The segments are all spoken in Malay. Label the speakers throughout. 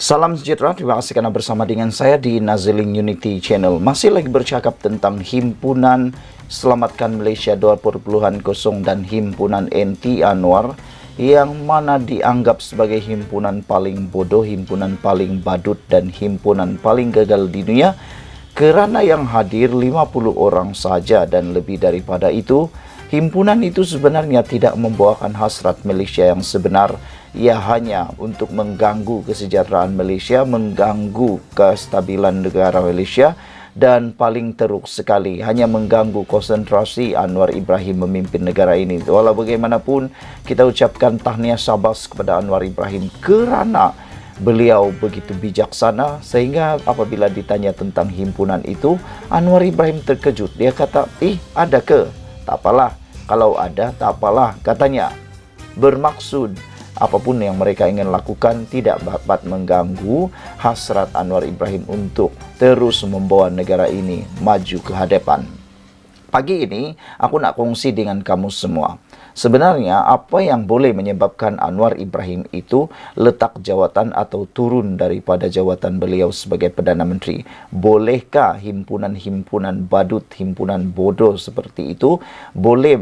Speaker 1: Salam sejahtera, terima kasih karena bersama dengan saya di Naziling Unity Channel. Masih lagi bercakap tentang Himpunan Selamatkan Malaysia 2.0 dan Himpunan NT Anwar, yang mana dianggap sebagai himpunan paling bodoh, himpunan paling badut, dan himpunan paling gagal di dunia. Kerana yang hadir 50 orang saja, dan lebih daripada itu, himpunan itu sebenarnya tidak membawakan hasrat Malaysia yang sebenar. Ia hanya untuk mengganggu kesejahteraan Malaysia, mengganggu kestabilan negara Malaysia, dan paling teruk sekali hanya mengganggu konsentrasi Anwar Ibrahim memimpin negara ini. Walau bagaimanapun, kita ucapkan tahniah syabas kepada Anwar Ibrahim kerana beliau begitu bijaksana sehingga apabila ditanya tentang himpunan itu, Anwar Ibrahim terkejut. Dia kata, ada ke? Tak apalah, kalau ada tak apalah, katanya. Bermaksud apapun yang mereka ingin lakukan tidak dapat mengganggu hasrat Anwar Ibrahim untuk terus membawa negara ini maju ke hadapan. Pagi ini aku nak kongsi dengan kamu semua. Sebenarnya apa yang boleh menyebabkan Anwar Ibrahim itu letak jawatan atau turun daripada jawatan beliau sebagai Perdana Menteri? Bolehkah himpunan-himpunan badut, himpunan bodoh seperti itu boleh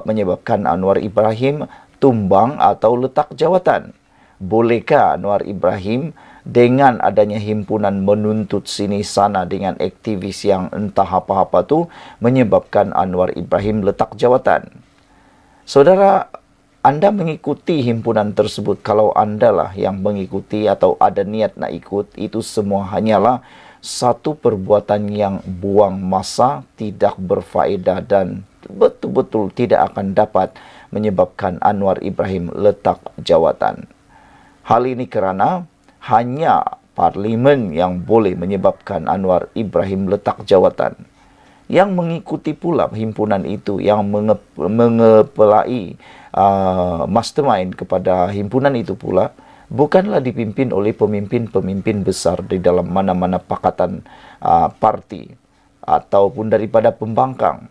Speaker 1: menyebabkan Anwar Ibrahim tumbang atau letak jawatan? Bolehkah Anwar Ibrahim dengan adanya himpunan menuntut sini sana dengan aktivis yang entah apa-apa tu menyebabkan Anwar Ibrahim letak jawatan? Saudara, anda mengikuti himpunan tersebut, kalau anda lah yang mengikuti atau ada niat nak ikut, itu semua hanyalah satu perbuatan yang buang masa, tidak berfaedah dan betul-betul tidak akan dapat menyebabkan Anwar Ibrahim letak jawatan. Hal ini kerana hanya parlimen yang boleh menyebabkan Anwar Ibrahim letak jawatan. Yang mengikuti pula himpunan itu, yang mengepelai mastermind kepada himpunan itu pula, bukanlah dipimpin oleh pemimpin-pemimpin besar di dalam mana-mana pakatan parti ataupun daripada pembangkang.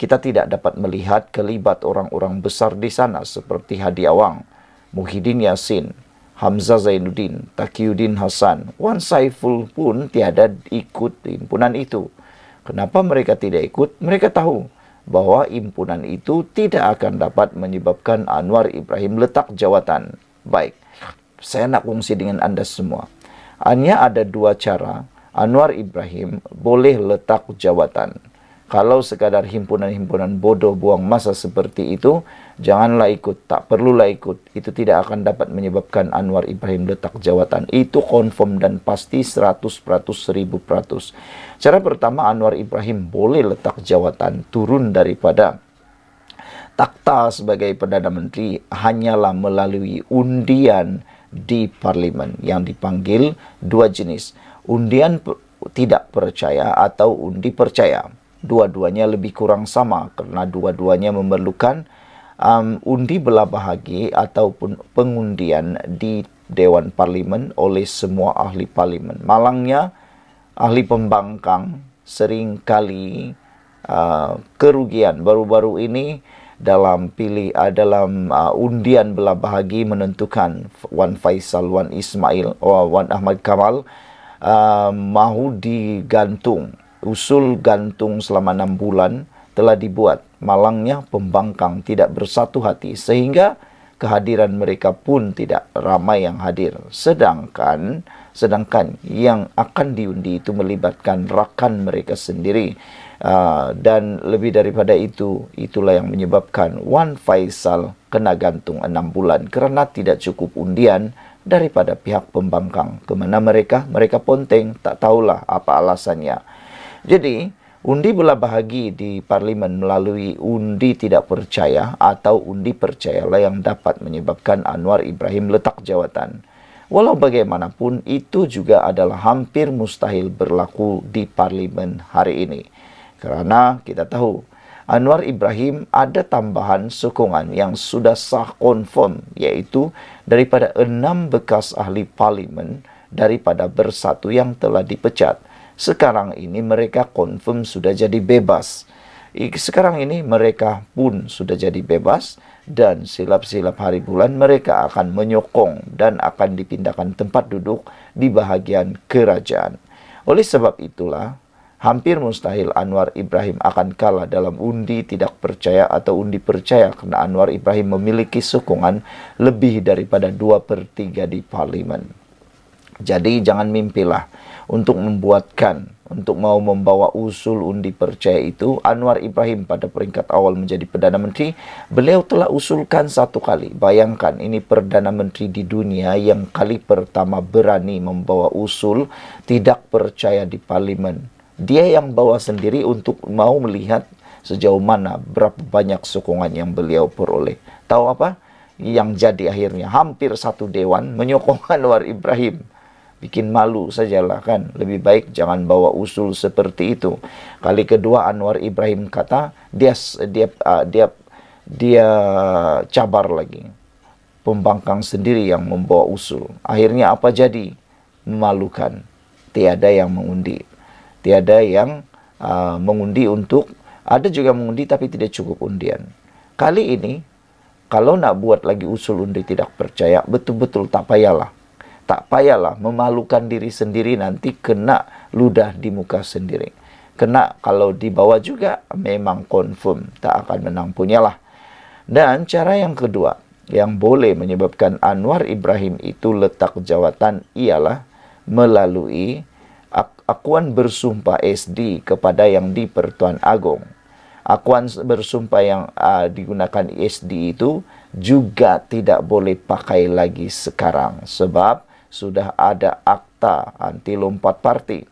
Speaker 1: Kita tidak dapat melihat kelibat orang-orang besar di sana seperti Hadi Awang, Muhyiddin Yassin, Hamzah Zainuddin, Taqiyuddin Hasan, Wan Saiful pun tiada ikut himpunan itu. Kenapa mereka tidak ikut? Mereka tahu bahawa himpunan itu tidak akan dapat menyebabkan Anwar Ibrahim letak jawatan. Baik, saya nak kongsi dengan anda semua. Hanya ada dua cara Anwar Ibrahim boleh letak jawatan. Kalau sekadar himpunan-himpunan bodoh buang masa seperti itu, janganlah ikut, tak perlulah ikut. Itu tidak akan dapat menyebabkan Anwar Ibrahim letak jawatan. Itu confirm dan pasti 100%, 1000%. Cara pertama, Anwar Ibrahim boleh letak jawatan turun daripada takhta sebagai Perdana Menteri hanyalah melalui undian di parlimen yang dipanggil dua jenis. Undian tidak percaya atau undi percaya. Dua-duanya lebih kurang sama kerana dua-duanya memerlukan undi belah bahagi ataupun pengundian di Dewan Parlimen oleh semua ahli parlimen. Malangnya, ahli pembangkang seringkali kerugian baru-baru ini dalam undian belah bahagi menentukan Wan Faisal, Wan Ismail, Wan Ahmad Kamal mahu digantung. Usul gantung selama 6 bulan telah dibuat. Malangnya pembangkang tidak bersatu hati sehingga kehadiran mereka pun tidak ramai yang hadir. Sedangkan yang akan diundi itu melibatkan rakan mereka sendiri. Dan lebih daripada itu, itulah yang menyebabkan Wan Faisal kena gantung 6 bulan kerana tidak cukup undian daripada pihak pembangkang. Kemana mereka? Mereka ponteng, tak tahulah apa alasannya. Jadi, undi belah bahagi di parlimen melalui undi tidak percaya atau undi percayalah yang dapat menyebabkan Anwar Ibrahim letak jawatan. Walau bagaimanapun, itu juga adalah hampir mustahil berlaku di parlimen hari ini. Kerana kita tahu, Anwar Ibrahim ada tambahan sokongan yang sudah sah confirm, iaitu daripada 6 bekas ahli parlimen daripada Bersatu yang telah dipecat. Sekarang ini mereka confirm sudah jadi bebas. Sekarang ini mereka pun sudah jadi bebas, dan silap-silap hari bulan mereka akan menyokong dan akan dipindahkan tempat duduk di bahagian kerajaan. Oleh sebab itulah, hampir mustahil Anwar Ibrahim akan kalah dalam undi tidak percaya atau undi percaya, karena Anwar Ibrahim memiliki sokongan lebih daripada 2/3 di parlimen. Jadi jangan mimpilah untuk mau membawa usul undi percaya itu. Anwar Ibrahim pada peringkat awal menjadi Perdana Menteri, beliau telah usulkan 1 kali. Bayangkan, ini Perdana Menteri di dunia yang kali pertama berani membawa usul tidak percaya di parlimen. Dia yang bawa sendiri untuk mau melihat sejauh mana berapa banyak sokongan yang beliau peroleh. Tahu apa? Yang jadi akhirnya hampir 1 dewan menyokong Anwar Ibrahim. Bikin malu sajalah kan. Lebih baik jangan bawa usul seperti itu. Kali kedua Anwar Ibrahim kata dia cabar lagi. Pembangkang sendiri yang membawa usul. Akhirnya apa jadi? Memalukan. Tiada yang mengundi. Tiada yang mengundi untuk, ada juga mengundi tapi tidak cukup undian. Kali ini, kalau nak buat lagi usul undi tidak percaya, betul-betul tak payahlah. Tak payahlah memalukan diri sendiri, nanti kena ludah di muka sendiri. Kena kalau dibawa juga memang confirm tak akan menang punyalah. Dan cara yang kedua yang boleh menyebabkan Anwar Ibrahim itu letak jawatan ialah melalui akuan bersumpah SD kepada yang di Pertuan Agong. Akuan bersumpah yang digunakan SD itu juga tidak boleh pakai lagi sekarang, sebab sudah ada akta anti lompat parti.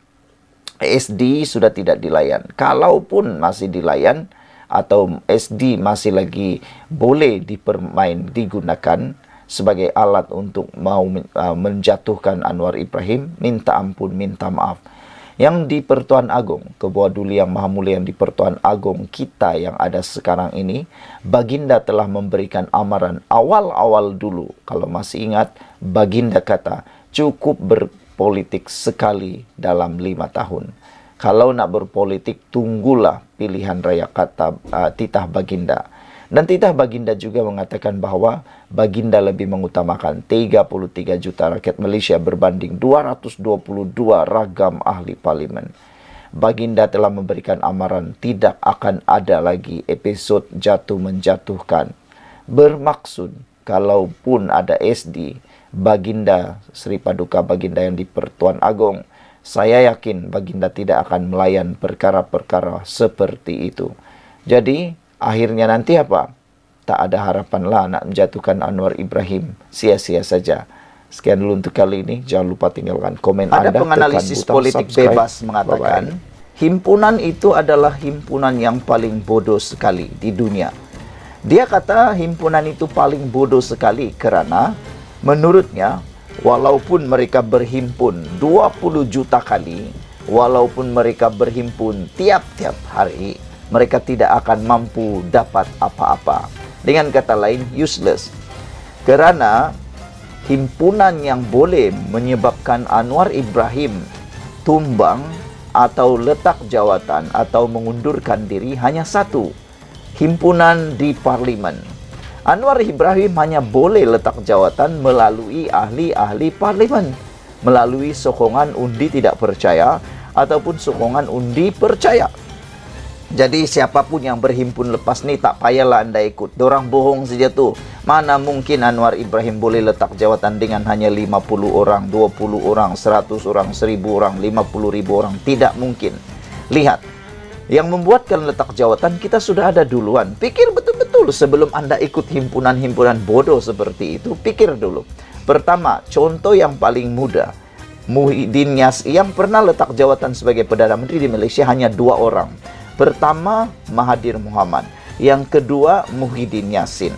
Speaker 1: SD sudah tidak dilayan. Kalaupun masih dilayan atau SD masih lagi boleh digunakan sebagai alat untuk mau menjatuhkan Anwar Ibrahim, minta ampun, minta maaf. Yang di Pertuan Agong, Ketua Duli Yang Maha Mulia yang di Pertuan Agong kita yang ada sekarang ini, Baginda telah memberikan amaran awal-awal dulu. Kalau masih ingat, Baginda kata, cukup berpolitik sekali dalam 5 tahun. Kalau nak berpolitik, tunggulah pilihan raya, kata titah Baginda. Dan titah Baginda juga mengatakan bahwa Baginda lebih mengutamakan 33 juta rakyat Malaysia berbanding 222 ragam ahli parlimen. Baginda telah memberikan amaran tidak akan ada lagi episod jatuh menjatuhkan. Bermaksud, kalaupun ada SD, Baginda, Sri Paduka Baginda yang di Pertuan Agong, saya yakin Baginda tidak akan melayan perkara-perkara seperti itu. Jadi, akhirnya nanti apa? Tak ada harapan lah nak menjatuhkan Anwar Ibrahim. Sia-sia saja. Sekian dulu untuk kali ini. Jangan lupa tinggalkan komen Anda. Ada penganalisis politik bebas mengatakan, himpunan itu adalah himpunan yang paling bodoh sekali di dunia. Dia kata himpunan itu paling bodoh sekali karena menurutnya, walaupun mereka berhimpun 20 juta kali, walaupun mereka berhimpun tiap-tiap hari, mereka tidak akan mampu dapat apa-apa. Dengan kata lain, useless. Kerana himpunan yang boleh menyebabkan Anwar Ibrahim tumbang atau letak jawatan atau mengundurkan diri hanya satu. Himpunan di parlimen. Anwar Ibrahim hanya boleh letak jawatan melalui ahli-ahli parlimen, melalui sokongan undi tidak percaya ataupun sokongan undi percaya. Jadi siapapun yang berhimpun lepas ni tak payahlah anda ikut. Dorang bohong saja tu. Mana mungkin Anwar Ibrahim boleh letak jawatan dengan hanya 50 orang, 20 orang, 100 orang, 1000 orang, 50.000 orang. Tidak mungkin. Lihat, yang membuatkan letak jawatan kita sudah ada duluan. Pikir betul-betul sebelum anda ikut himpunan-himpunan bodoh seperti itu. Pikir dulu. Pertama, contoh yang paling mudah. Muhyiddin Yassin yang pernah letak jawatan sebagai Perdana Menteri di Malaysia hanya 2 orang. Pertama, Mahathir Mohamad. Yang kedua, Muhyiddin Yassin.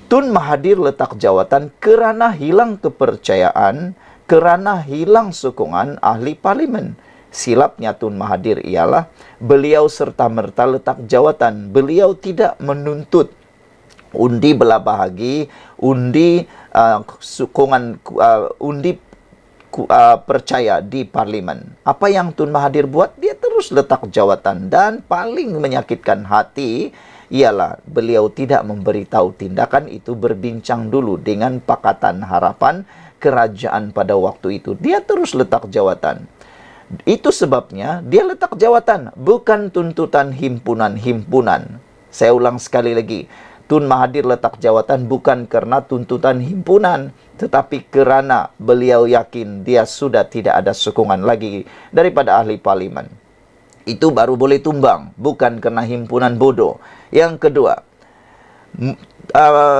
Speaker 1: Tun Mahathir letak jawatan kerana hilang kepercayaan, kerana hilang sokongan ahli parlimen. Silapnya Tun Mahathir ialah beliau serta-merta letak jawatan. Beliau tidak menuntut undi belah bahagi, undi sokongan, undi percaya di parlimen. Apa yang Tun Mahathir buat? Dia terus letak jawatan. Dan paling menyakitkan hati ialah beliau tidak memberitahu tindakan itu, berbincang dulu dengan Pakatan Harapan kerajaan pada waktu itu. Dia terus letak jawatan. Itu sebabnya dia letak jawatan, bukan tuntutan himpunan-himpunan. Saya ulang sekali lagi, Tun Mahathir letak jawatan bukan karena tuntutan himpunan, tetapi kerana beliau yakin dia sudah tidak ada sokongan lagi daripada ahli parlimen. Itu baru boleh tumbang, bukan karena himpunan bodoh. Yang kedua,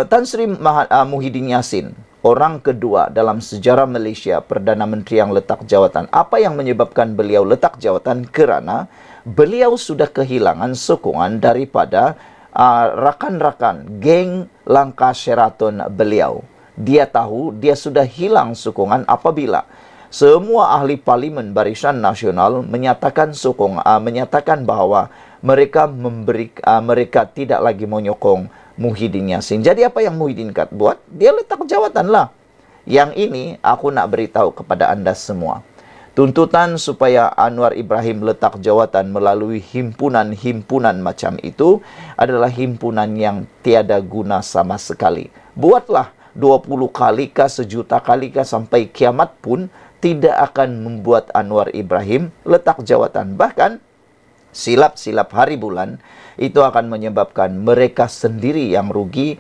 Speaker 1: Tan Sri Muhyiddin Yassin, orang kedua dalam sejarah Malaysia, Perdana Menteri yang letak jawatan. Apa yang menyebabkan beliau letak jawatan? Kerana beliau sudah kehilangan sokongan daripada rakan-rakan geng Langkah Sheraton beliau. Dia tahu dia sudah hilang sokongan apabila semua ahli parlimen Barisan Nasional menyatakan menyatakan bahawa mereka tidak lagi menyokong Muhyiddin Yassin. Jadi apa yang Muhyiddin buat? Dia letak jawatan lah. Yang ini aku nak beritahu kepada anda semua. Tuntutan supaya Anwar Ibrahim letak jawatan melalui himpunan-himpunan macam itu adalah himpunan yang tiada guna sama sekali. Buatlah 20 kali kah, 1 juta kali kah, sampai kiamat pun tidak akan membuat Anwar Ibrahim letak jawatan. Bahkan silap-silap hari bulan itu akan menyebabkan mereka sendiri yang rugi.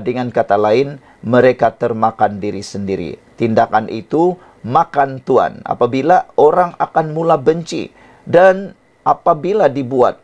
Speaker 1: Dengan kata lain, mereka termakan diri sendiri. Tindakan itu makan tuan apabila orang akan mula benci. Dan apabila dibuat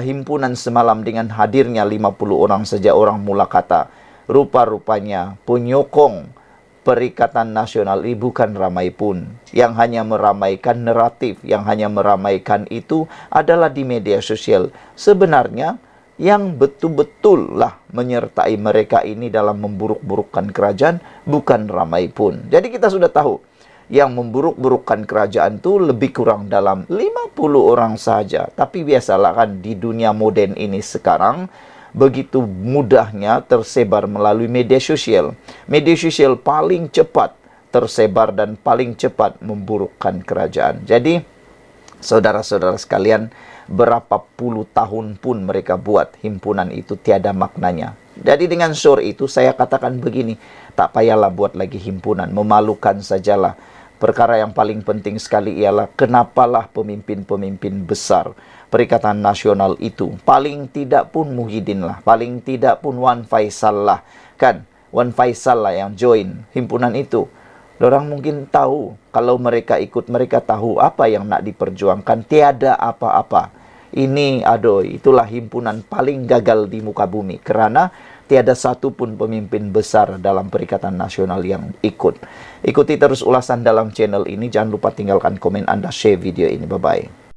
Speaker 1: himpunan semalam dengan hadirnya 50 orang saja, orang mula kata, rupa-rupanya penyokong Perikatan Nasional ini bukan ramai pun. Yang hanya meramaikan naratif, yang hanya meramaikan itu adalah di media sosial. Sebenarnya yang betul-betul lah menyertai mereka ini dalam memburuk-burukkan kerajaan bukan ramai pun. Jadi kita sudah tahu yang memburuk-burukkan kerajaan itu lebih kurang dalam 50 orang saja. Tapi biasalah kan di dunia moden ini sekarang begitu mudahnya tersebar melalui media sosial. Media sosial paling cepat tersebar dan paling cepat memburukkan kerajaan. Jadi, saudara-saudara sekalian, berapa puluh tahun pun mereka buat himpunan itu tiada maknanya. Jadi dengan syur itu saya katakan begini, tak payahlah buat lagi himpunan, memalukan sajalah. Perkara yang paling penting sekali ialah kenapalah pemimpin-pemimpin besar Perikatan Nasional itu, paling tidak pun Muhyiddin lah, paling tidak pun Wan Faisal lah, kan? Wan Faisal lah yang join himpunan itu. Orang mungkin tahu, kalau mereka ikut, mereka tahu apa yang nak diperjuangkan, tiada apa-apa. Ini, itulah himpunan paling gagal di muka bumi, kerana tiada satu pun pemimpin besar dalam Perikatan Nasional yang ikut. Ikuti terus ulasan dalam channel ini, jangan lupa tinggalkan komen Anda, share video ini, bye-bye.